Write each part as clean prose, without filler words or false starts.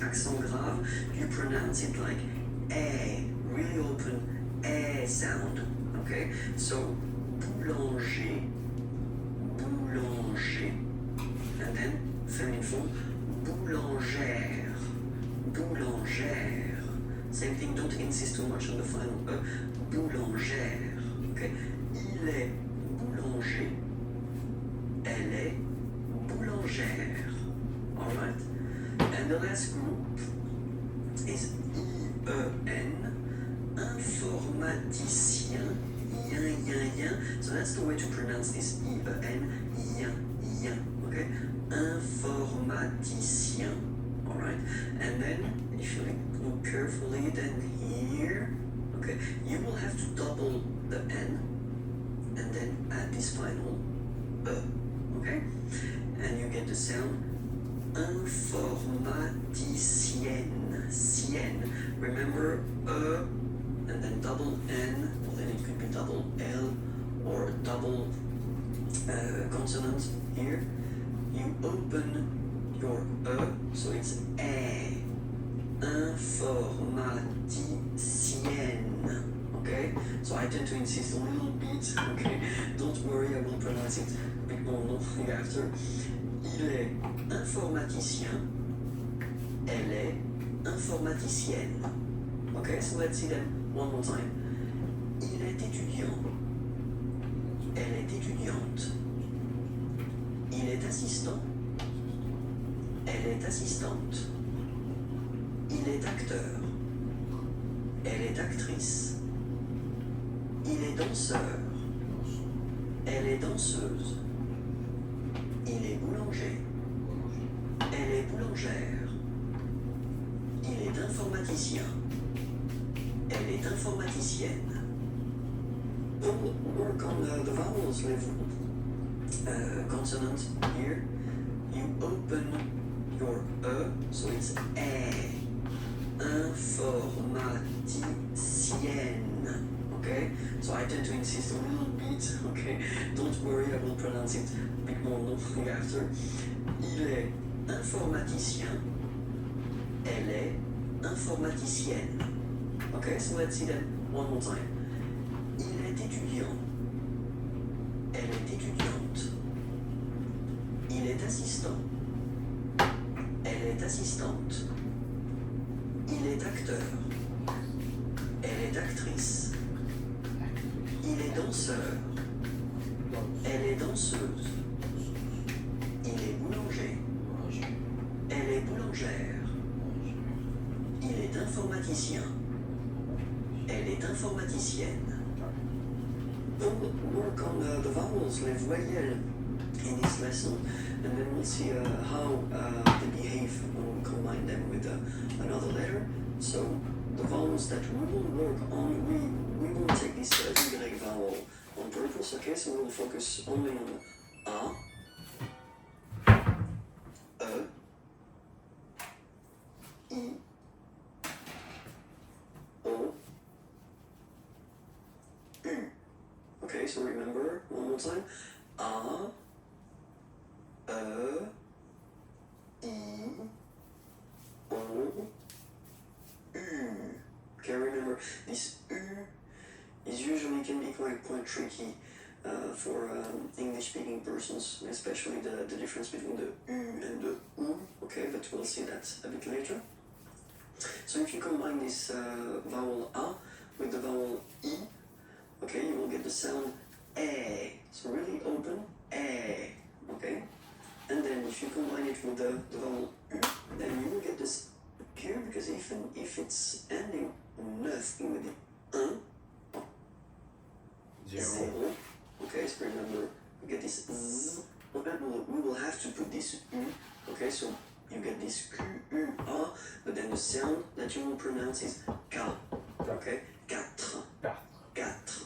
accent grave, you pronounce it like A, really open A sound. Okay, so boulanger, boulanger, and then feminine form, boulangère, boulangère. Same thing, don't insist too much on the final E, boulangère. Okay, il est boulanger, elle est boulangère. Alright? And the last group is IEN, informaticien, yin. So that's the way to pronounce this IEN, yin. Okay? Informaticien. Alright? And then, if you look carefully, then here, okay, you will have to double the N and then add this final E. Okay? And you get the sound informaticienne, sienne. Remember and then double N, or then it could be double L or double consonant here. You open your so it's A. Informaticienne. Okay? So I tend to insist a little bit, okay? Don't worry, I will pronounce it a bit more long after. Il est informaticien, elle est informaticienne. Okay, so let's see them one more time. Il est étudiant, elle est étudiante. Il est assistant, elle est assistante. Il est acteur, elle est actrice. Il est danseur, elle est danseuse. Il est boulanger, elle est boulangère. Il est informaticien, elle est informaticienne. We'll work on the vowels with consonant here. You open your so it's A. Informaticienne. Okay? So I tend to insist a little bit, okay? Don't worry, I will pronounce it a bit more long after. Il est informaticien, elle est informaticienne. Okay, so let's see that one more time. Il est étudiant, elle est étudiante. Il est assistant, elle est assistante. Il est acteur, elle est actrice. Il est danseur, elle est danseuse. Il est boulanger, elle est boulangère. Il est informaticien, elle est informaticienne. We'll work on the vowels, les voyelles, in this lesson, and then we'll see how they behave when we combine them with another letter. So the vowels that we will work on, we will take this Y vowel on purpose, okay? So we'll focus only on A, E, I, O, U. Okay, so remember, one more time. A, I, O, U. Okay, remember, this U is usually can be quite tricky for English-speaking persons, especially the difference between the U and the U, okay, but we'll see that a bit later. So if you combine this vowel A with the vowel I, okay, you will get the sound A, so really open, A, okay? And then if you combine it with the vowel U, then you will get this here, because even if it's ending nothing with the zero, okay, so remember, you get this Z, we will have to put this U, okay, so you get this Q, U, A, but then the sound that you will pronounce is K, okay, quatre, quatre,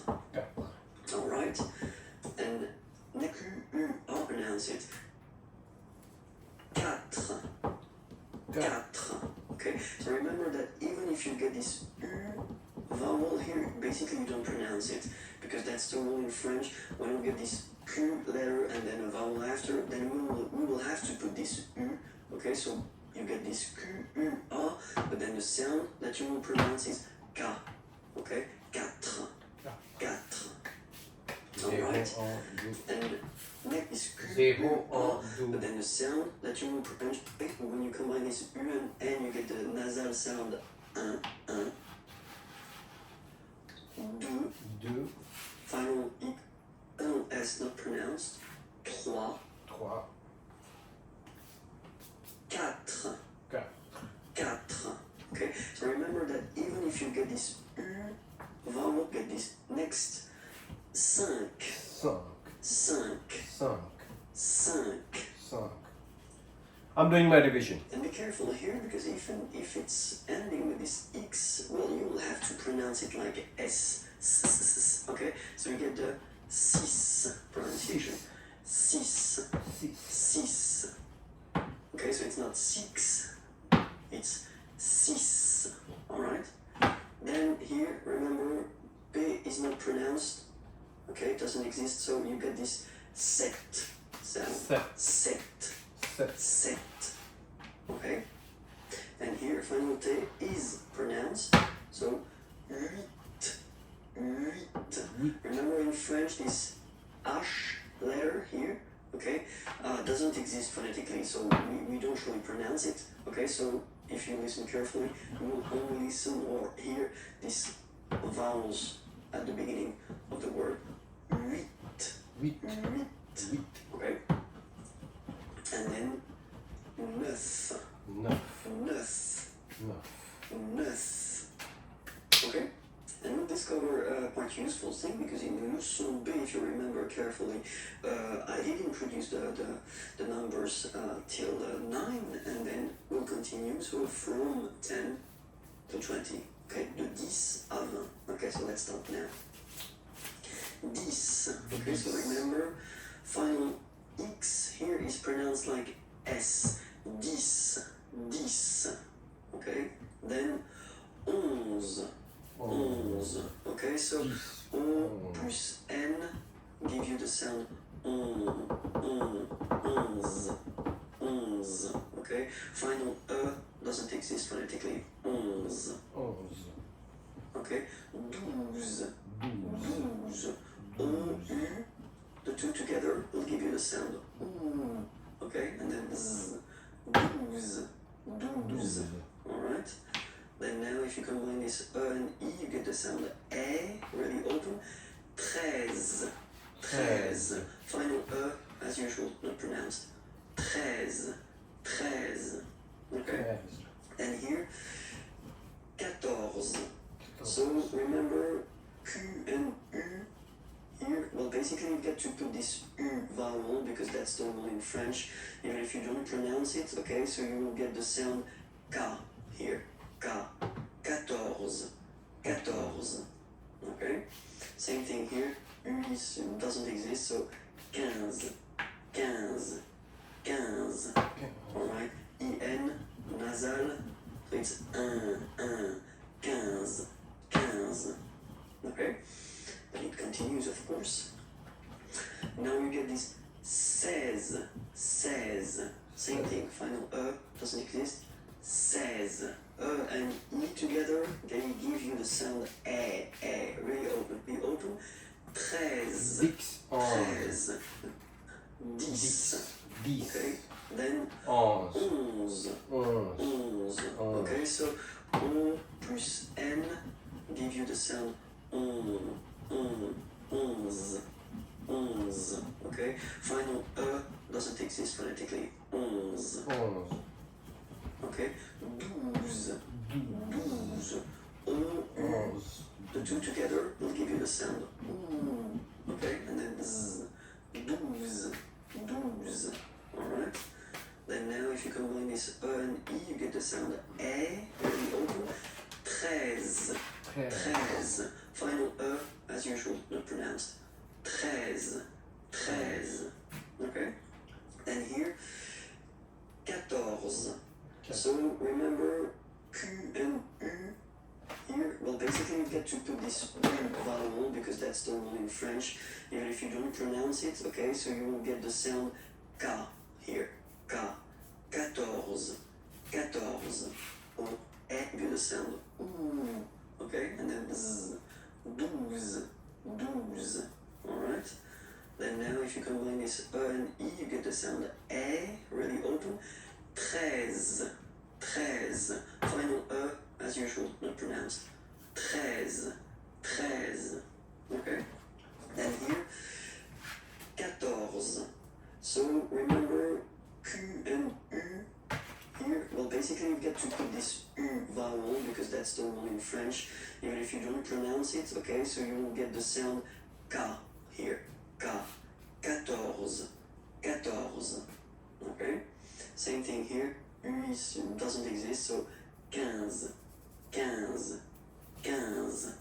alright, and the Q, U, A, pronounce it quatre, quatre, okay, so remember that even if you get this U vowel here, basically you don't pronounce it, because that's the rule in French. When we get this Q letter and then a vowel after, then we will have to put this U, okay, so you get this Q, U, A, sound that you will pronounce is K. Okay? Quatre. Quatre. Alright? And next is Q, but then the sound that you will pronounce, when you combine this U and N, you get the nasal sound un, deux, final I, un S not pronounced, trois, quatre. Okay, so remember that even if you get this U vowel, get this next cinq. I'm doing my division. And be careful here, because even if it's ending with this X, well, you will have to pronounce it like S. Okay, so you get the six pronunciation. Six. Okay, so it's not six, it's six. Alright? Then here, remember, P is not pronounced. Okay, it doesn't exist, so you get this sept sound. Sept. Okay? And here, final T is pronounced, so huit. Remember in French, this H letter here, okay, doesn't exist phonetically, so we don't really pronounce it. Okay, so if you listen carefully, you will only listen or hear these vowels at the beginning of the word. Huit. Okay? And then neuf. Okay? And we'll discover quite useful thing, because in the leçon B, if you remember carefully, I did introduce the numbers till 9, and then we'll continue, so from 10 to 20. Okay, de 10 à 20. Okay, so let's start now. 10. Okay, so remember, final X here is pronounced like S. 10. Okay, then 11. Okay, so O plus N give you the sound onze. Okay, final E doesn't exist phonetically. Onze. Okay, douze. O, U, the two together will give you the sound OO. Okay, and then Z. Douze. Alright? Then now if you combine this E and E, you get the sound E, really open. Treize. Final E, as usual, not pronounced. Treize. Okay? And here, 14. So remember, Q and U here, well, basically you get to put this U vowel, because that's the rule in French, even if you don't pronounce it, okay? So you will get the sound K here. K. 14. Okay? Same thing here. U doesn't exist, so 15. Alright? IN, nasal, so it's 15. Okay? And it continues, of course. Now you get this 16. Same thing, final E doesn't exist. 16. E and E together, they give you the sound E. Really open. Be open. 13. 10. Okay, then 11. Okay, so O plus N give you the sound onze. Okay, final E doesn't exist phonetically. Onze. Okay, douze. O, U. The two together will give you the sound OO. Okay, and then Z. Douze. Alright? Then now if you combine this E and E, you get the sound E, very open. 13. Final E, as usual, not pronounced. 13. Okay? And here, 14. So remember, Q and U here, well, basically you get to put this U vowel, because that's the rule in French, even if you don't pronounce it, okay? So you will get the sound K here. K. 14. O, E, the sound ooh, okay, and then z, douze, douze, alright? Then now if you combine this E and E, you get the sound E, really open, treize, treize, final E, as usual, not pronounced, treize, treize, okay? And here, 14. So remember Q and U here. Well, basically you get to put this U vowel because that's the one in French, even if you don't pronounce it, okay? So you will get the sound K here. K. 14. 14. Okay? Same thing here. U doesn't exist, so 15. 15. 15.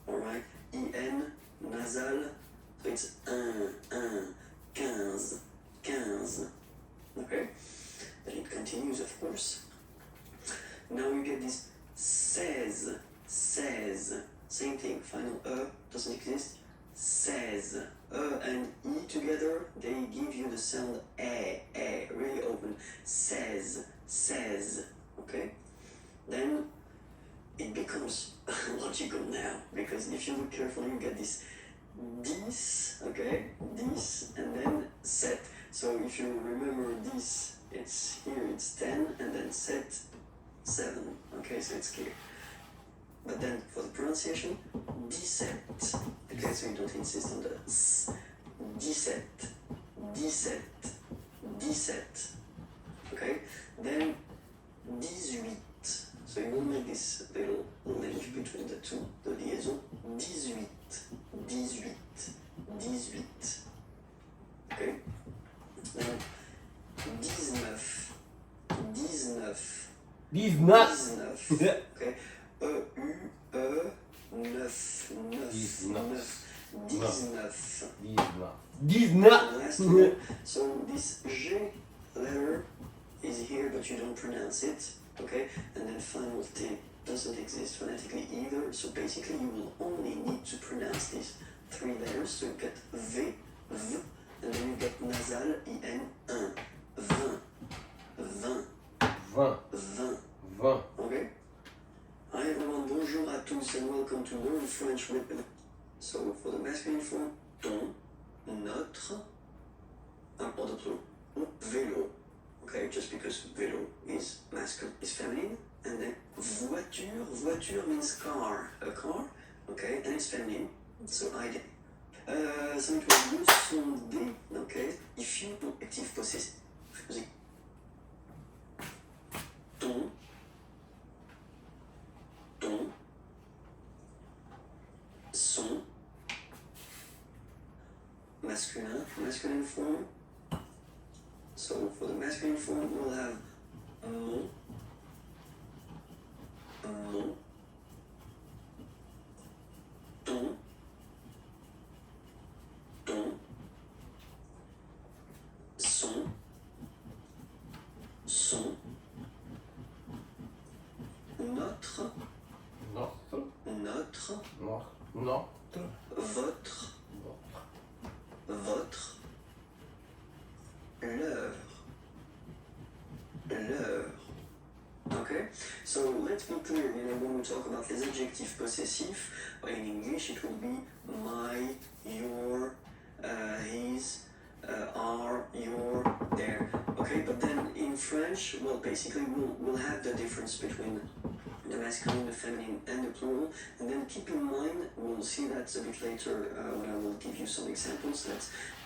Alright? IN, nasal, so it's 1, 1, 15, 15. Okay? Then it continues, of course. Now you get this 16, 16. Same thing, final E doesn't exist. 16. E and E together, they give you the sound E, really open. 16, 16. Okay? Then it becomes logical now, because if you look carefully, you get this 10, okay, 10, and then 7. So if you remember this, it's here, it's 10, and then 7, okay, so it's clear. But then for the pronunciation, 17, okay, so you don't insist on the s, 17, 17, 17, okay, then 18. So you will make this little link between the two, the liaison, 18, 18, 18, okay? Now, 19, 19, 19. 19, okay? E-U-E, 9, 9, 9, 19. Last one. So this G letter is here, but you don't pronounce it, okay? And then final T doesn't exist phonetically either, so basically you will only need to pronounce these 3 letters, so you get V, V, and then you get nasal, I-N, 1, 20, 20, 20. 20, 20. okay? Hi everyone, bonjour à tous and welcome to Learn French with me. So for the masculine form, ton, notre, or the plural, vélo, okay, just because vélo is masculine, is feminine, and then voiture, voiture means car, a car, okay, and it's feminine, so I did. So it was le son D, okay, if you put active possessive, ton, ton, son, masculin, masculine form. So for the masculine form, we'll have mon, mon, ton, ton, son, son, notre, Notre. notre, Notre. votre, votre, leur, leur. Okay, so let's be clear, when we talk about this adjective possessive, in English it will be my, your, his, our, your, their. Okay, but then in French, well, basically we'll have the difference between the masculine, the feminine, and the plural. And then keep in mind, we'll see that a bit later when I will give you some examples, that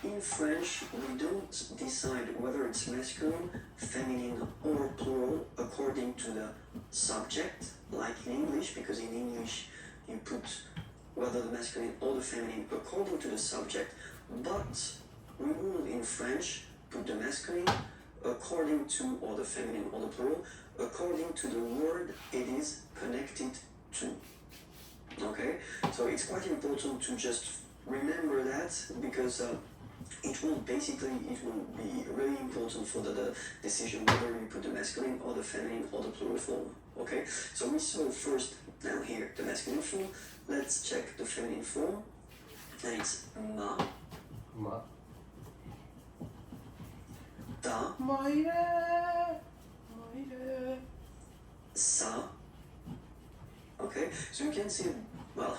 in French, we don't decide whether it's masculine, feminine, or plural according to the subject, like in English, because in English you put whether the masculine or the feminine according to the subject, but we will in French put the masculine according to, or the feminine or the plural, according to the word it is connected to. Okay, so it's quite important to just remember that, because it will be really important for the decision whether you put the masculine or the feminine or the plural form. Okay, so we saw first down here the masculine form. Let's check the feminine form, and it's ma, Ma. ta, Moire. Moire. sa, Okay, so you can see, well,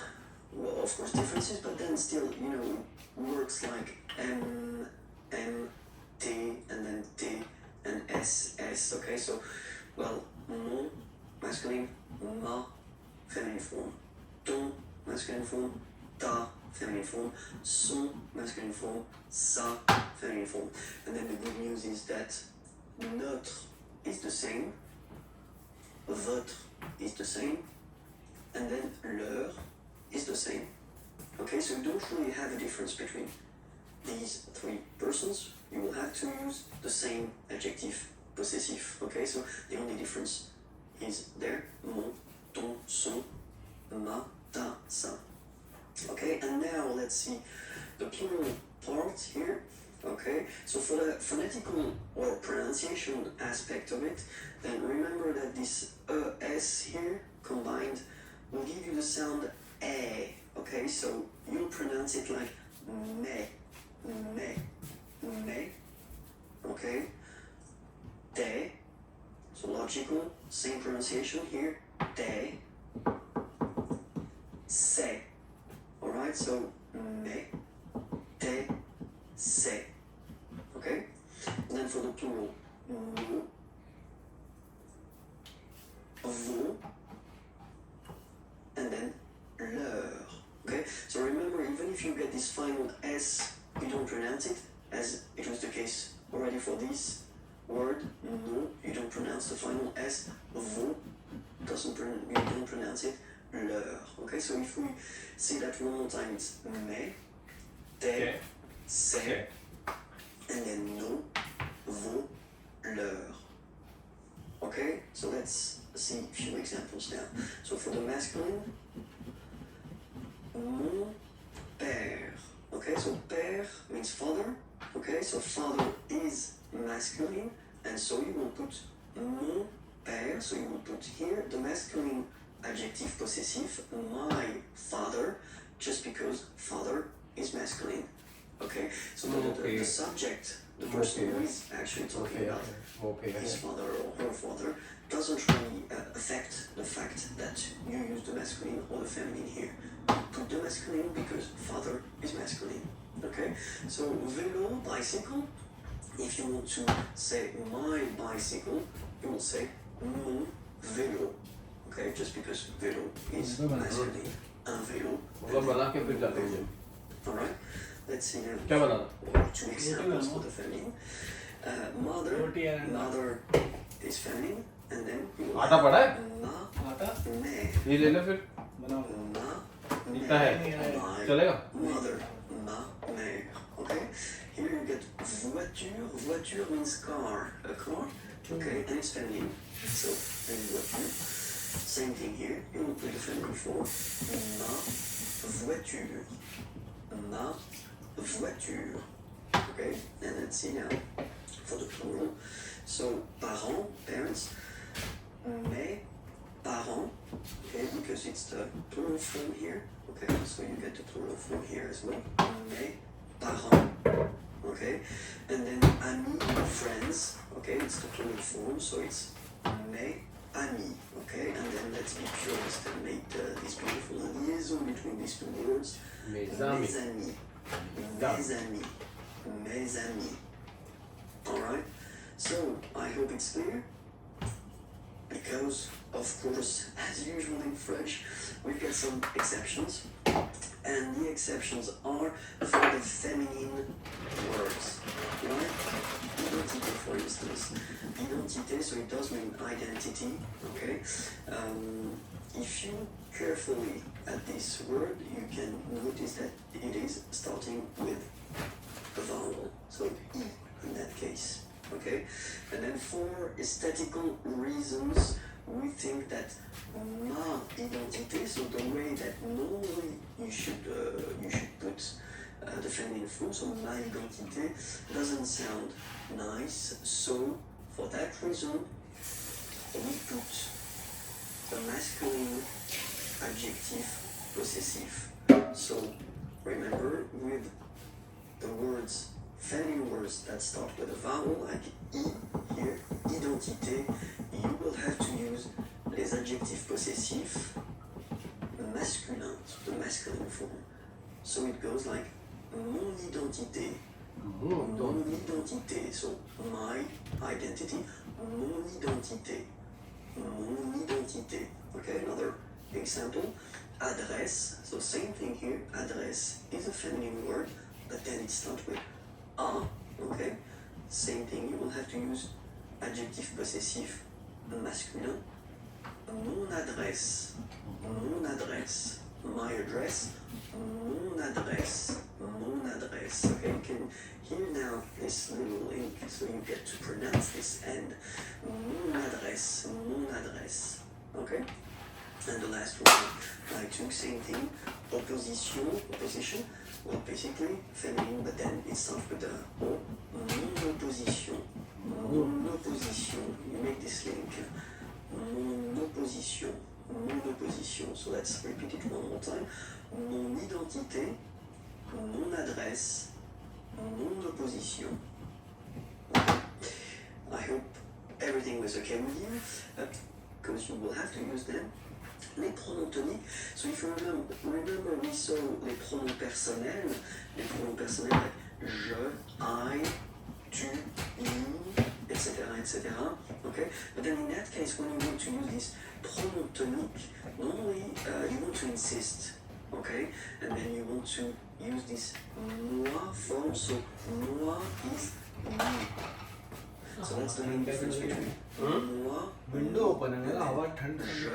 of course differences, but then still, you know, words like M, M, T, and then T, and S, S. Okay, so, well, mon, masculine, ma, feminine form, ton, masculine form, ta, feminine form, son, masculine form, sa, feminine form. And then the good news is that notre is the same, votre is the same, and then leur is the same. Okay, so you don't really have a difference between these three persons. You will have to use the same adjective possessive. Okay, so the only difference is there, mon, ton, son, ma, ta, sa. Okay, and now let's see the plural part here. Okay, so for the phonetical or pronunciation aspect of it, then remember that this S here combined will give you the sound A. Okay, so you'll pronounce it like me, me, me. Okay, te. So logical, same pronunciation here. Te, se. Alright, so me, te, se. Okay, and then for the plural, nous, vous, and then leur. Okay, so remember, even if you get this final S, you don't pronounce it, as it was the case already for this word, nous, you don't pronounce the final S, vous, you don't pronounce it, leur. Okay, so if we see that one more time, it's me, te, se, and then nous, vous, leur. Okay, so let's see a few examples now. So for the masculine, mon père. Okay, so père means father. Okay, so father is masculine, and so you will put mon père. So you will put here the masculine adjective possessive, my father, just because father is masculine. Okay, so the subject, the person who is actually talking about his father or her father, doesn't really affect the fact that you use the masculine or the feminine here. Put the masculine because father is masculine. Okay, so vélo, bicycle. If you want to say my bicycle, you will say mon vélo. Okay, just because vélo is masculine. Un vélo. Alright, let's see now. Two examples for the feminine. Mother is feminine, and then you will आटा पड़ा है? ma, mère. ये ले लो फिर इतना है चलेगा Mother, ma, mère. Okay, here you get voiture. Voiture means car, a car. Okay, and it's feminine. So then voiture. Same thing here. You will put the feminine form. Ma voiture. Ma voiture. Okay, and let's see now for the plural. So parents, parents. Mes parents. Okay, because it's the plural form here. Okay, so you get the plural form here as well. Mes parents. Okay, and then amis, friends. Okay, it's the plural form, so it's mes amis. Okay, and then let's be purist and make this beautiful liaison between these two words. Mes amis. Mes amis. Mes amis. Mes amis. Alright, so I hope it's clear. Because, of course, as usual in French, we've got some exceptions. And the exceptions are for the feminine words. Right? Identité, for instance. Identité, so it does mean identity. Okay? If you look carefully at this word, you can notice that it is starting with a vowel. So I in that case. Okay, and then for aesthetical reasons, we think that ma identité, so the way that normally you should put the feminine form, so ma identité, doesn't sound nice. So for that reason, we put the masculine adjective possessive. So remember, with the words feminine words that start with a vowel, like I here, identité, you will have to use les adjectifs possessifs masculine form. So it goes like mon identité. Mon Mon identité. So my identity. Mon identité. Mon identité. Okay, another example. Adresse. So same thing here. Adresse is a feminine word, but then it starts with a. Okay. Same thing. You will have to use adjectif possessif masculin. Mon adresse. Mon adresse. My address. Mon adresse. Mon adresse. Okay, you can hear now this little link, so you get to pronounce this end. Mon adresse. Mon adresse. Okay? And the last one, I took same thing. Opposition. Well, basically feminine, but then it starts with the O. Mon opposition. Mon opposition. You make this link. Mon opposition. Mon opposition. So let's repeat it one more time. Mon identité. Mon adresse. Mon opposition. Okay. I hope everything was okay with you, because you will have to use them. Les pronoms toniques. So if you remember we saw les pronoms personnels. Les pronoms personnels like je, I, tu, you, etc. Okay? But then in that case, when you want to use this pronom tonique, normally you want to insist. Okay? And then you want to use this moi form. So moi is me. So that's the main difference between moi, window open and je,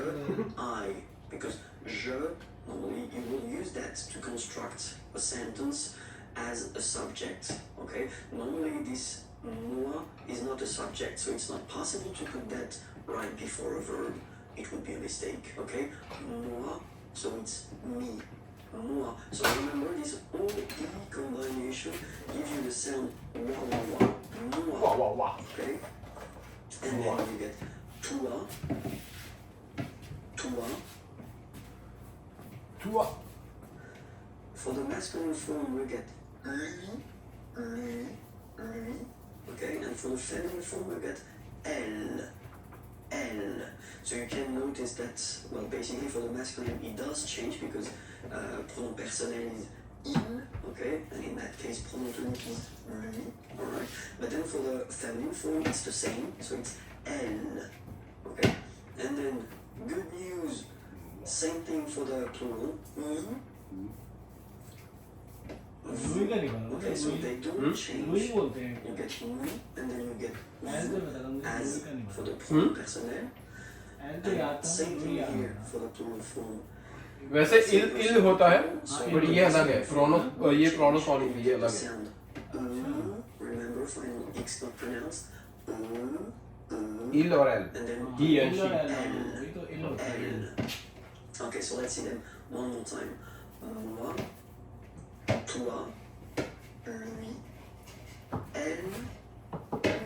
I. Because je, normally you will use that to construct a sentence as a subject. Okay? Normally this moi is not a subject, so it's not possible to put that right before a verb. It would be a mistake. Okay? Moi, so it's me. Moi. So remember this O-E combination gives you the sound wa. Wow, wow, wow. Okay? And then you get toi. For the masculine form, we get lui. Okay? And for the feminine form, we get elle. So you can notice that, well, basically for the masculine, it does change because pronom personnel is il, okay? And in that case, pronom tonique is lui, alright? But then for the feminine form, it's the same, so it's elle, okay? And then, good news, same thing for the plural, okay, so they don't change. You get lui, and then you get as for the pronom personnel. And same thing here for the plural form. वैसे इल होता है, but ये अलग है. प्रोनो ये प्रोनोफोनिक ये अलग है. Remember final X not pronounced. इल और L. And then He and she. L. Okay, so let's see them one more time. Moi, toi, lui, elle,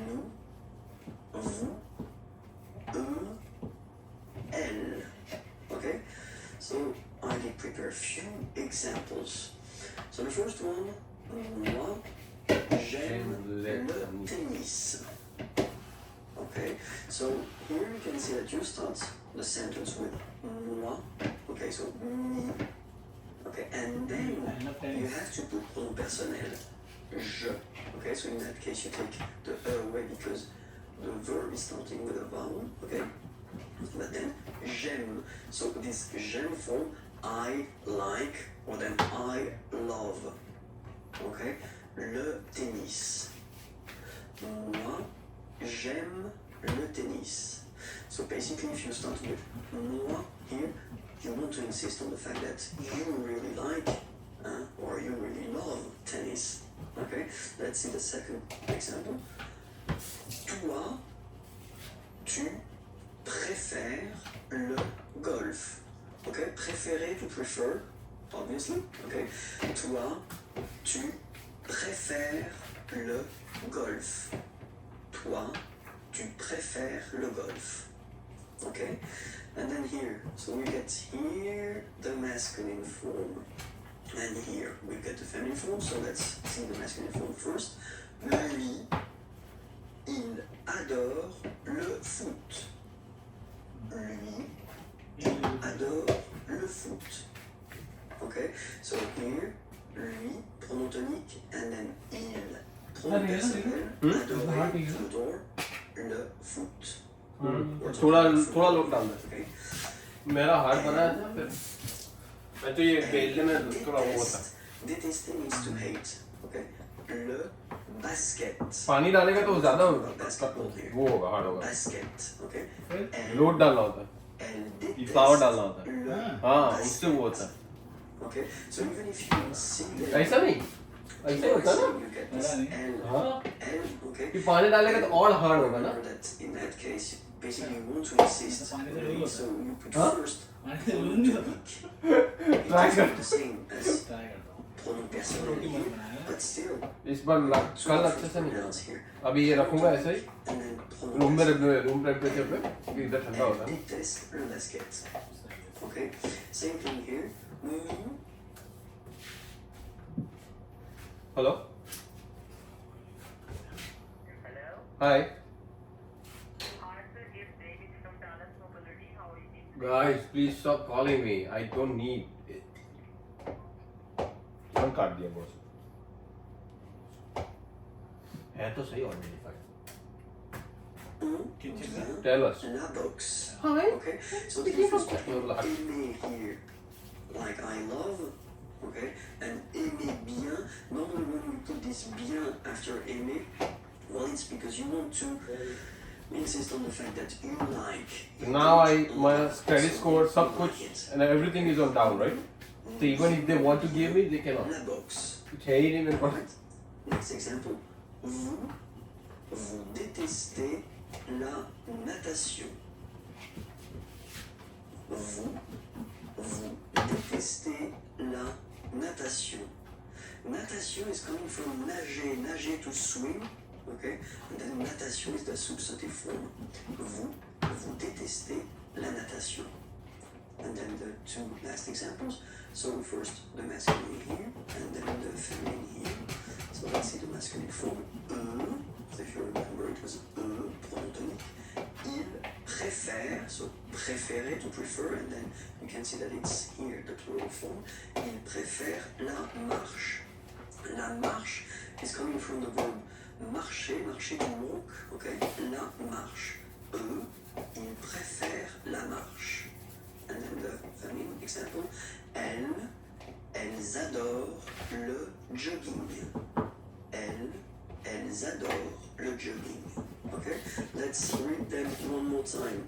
nous, vous, eux, elle. Okay, so I did prepare a few examples. So the first one, moi, j'aime le tennis. Okay, so here you can see that you start the sentence with moi. Okay, so me. Okay, and then you have to put pronom personnel, je. Okay, so in that case you take the away because the verb is starting with a vowel. Okay, but then j'aime. So this j'aime form, I like, or then I love. Okay, le tennis. Moi, j'aime le tennis. So basically, if you start with moi here, you want to insist on the fact that you really like or you really love tennis. Okay, let's see the second example. Toi, tu préfères le golf. Okay, préférer, to prefer, obviously. Okay, toi, tu préfères le golf. Toi, tu préfères le golf. Okay, and then here, so we get here the masculine form, and here we get the feminine form. So let's see the masculine form first. Lui, il adore le foot. Lui, il adore le foot. Okay, pronom personnel adoré, Hmm? j'adore le foot. थोड़ा थोड़ा लोग डाल दे Okay. मेरा heart बनाया था फिर मैं तो ये बेलने में थोड़ा वो होता Détester means to hate. Okay. Le basket. पानी डालेगा तो ज्यादा Basketball here. वो होगा हार्ड होगा Basket. Okay. Elle, लोड डालना होता है elle ये déteste फ्लावर डालना होता है le हाँ basket. उससे वो होता है Okay. So even if you see that ऐसा नहीं ऐसा होता है ना you get this elle, हाँ elle, okay. कि पानी डालेगा तो और हार्ड होगा ना Remember that in that case, basically you want to insist. So you put Huh? first Huh? pronom tonic. Try It's कर not the same as try करता हूँ pronom personnel here, but still. इस बार So कल what अच्छे you से नहीं pronounce here. अभी ये रखूंगा ऐसे ही And then pronom रूम में रख personnel. रूम टेम्परेचर पे क्योंकि इधर ठंडा होता है Elle déteste le basket. Okay. Same thing here. Hello Hello. Hi Hi, sir. It's David from Dallas Mobility. How are you doing? Guys please stop calling me I don't need phone काट दिया boss है तो सही ऑर्डिफाइड tell us La box. Hi. Okay. So the Did you difference forget your between luck? aimer here, like I love, okay, and aimer bien. Normally when you put this bien after aimer, well, it's because you want to insist on the fact that you like. now I my credit score सब कुछ and everything is on down right so even if they want to give me they cannot La box. कुछ है ही नहीं मेरे पास Right. Next example. Vous détestez la natation. Vous détestez la natation. Natation is coming from nager to swim, okay? And then natation is the substantive form. Vous détestez la natation. And then the two last examples. So first the masculine here, and then the feminine here. So let's see the masculine form. So if you remember, it was pronom tonic. Il préfère, so préférer to prefer, and then you can see that it's here the plural form. Il préfère la marche. La marche is coming from the verb marcher, marcher to walk, okay? La marche. Il préfère la marche. And then the feminine example. Elles adorent le jogging. Elles adorent le jogging. Okay? Let's read them one more time.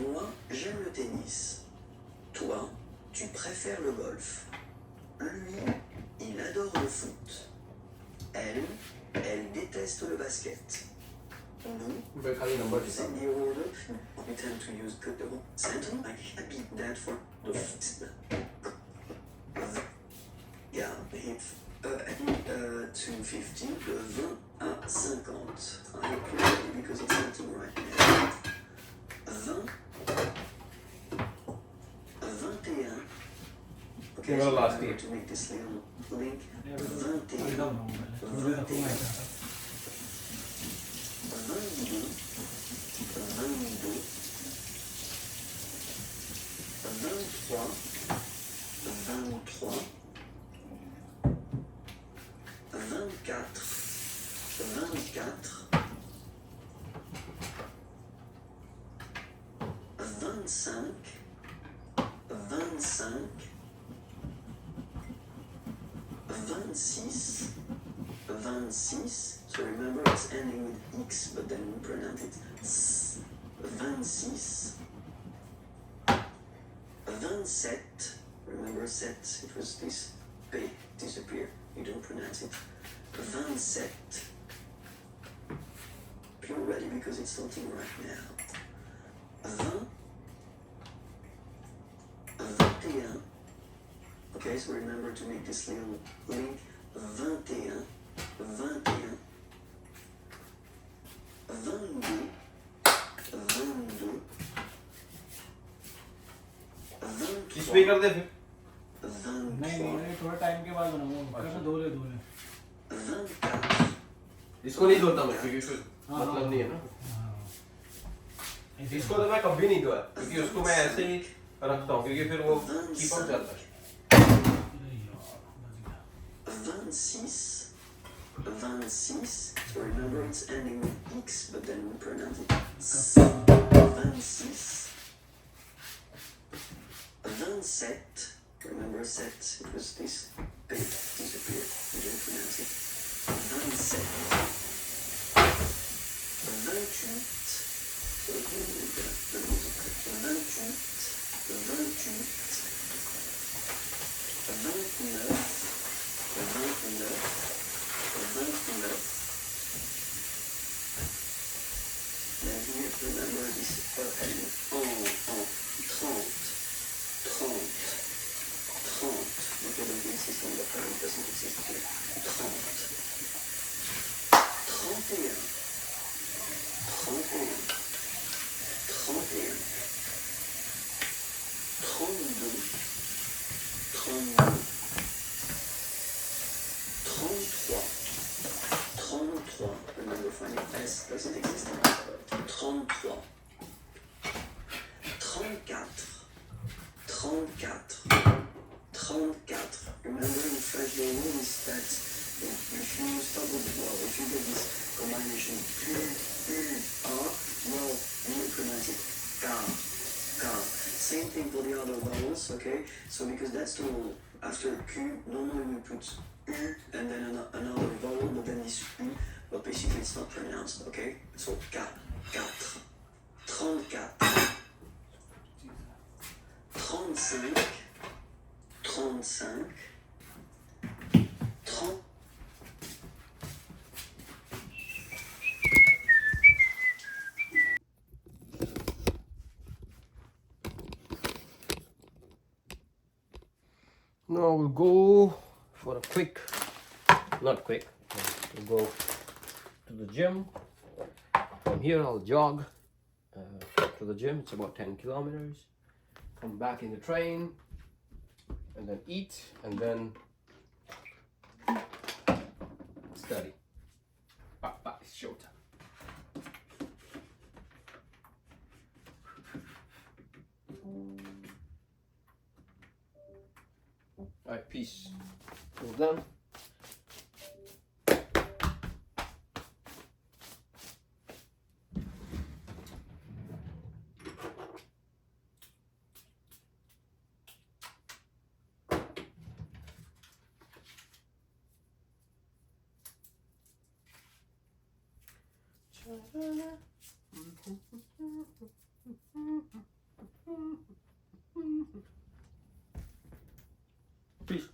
Moi, j'aime le tennis. Toi, tu préfères le golf. Lui, il adore le foot. Elle déteste le basket. Nous, मैं खाली number is in the order. We tend to use the double sentence. I beat that for the yeah, hit 250, de 20 à 50. I hope you're ready because it's something right now. 20, 21. Okay, Well, so last remember year. to make this little link. 21, 26. So remember it's ending with X, but then we pronounce it S. 26. 27. Remember set, it was this P disappear. You don't pronounce it. 27. You're ready because it's something right now. 21. Okay, so remember to make this little link. 21. 21. 22. 22. 23. इसमें कर दे फिर 23. थोड़ा time के बाद बनाऊंगा कैसे धो ले 24. इसको नहीं धोता मैं क्योंकि फिर हाँ, मतलब हाँ। नहीं है ना इसको तो मैं कभी नहीं धोया क्योंकि उसको मैं ऐसे ही रखता हूँ क्योंकि फिर वो कीप अप जाता है 26. 26. So remember it's ending with X, but then we pronounce it 26. 27. Remember set, it was this big disappeared. We didn't pronounce it. 27. 28. So we need the music. 28. 29. 29. Then here, remember this en, 30. 30. Okay, donc il existe on the phone, it doesn't exist here. 30. 31. 31. 31. 32. 32. 33. 33. Remember finding S doesn't exist on the phone. 33. 34. 34. 34. Remember in French the rule is that if you start with if you get this combination Q, U, R, well, you pronounce it car, car. Same thing for the other vowels, okay? So because that's the rule. After Q, normally we put U and then another vowel, but then this U, but basically it's not pronounced, okay? So 4, 4, 34, 35, 35, 30. Now we'll go for a quick, not quick, we'll go to the gym. From here I'll jog to the gym, it's about 10 kilometers. Come back in the train and then eat and then study. Papa, it's showtime. Alright, peace. Well done. Peace.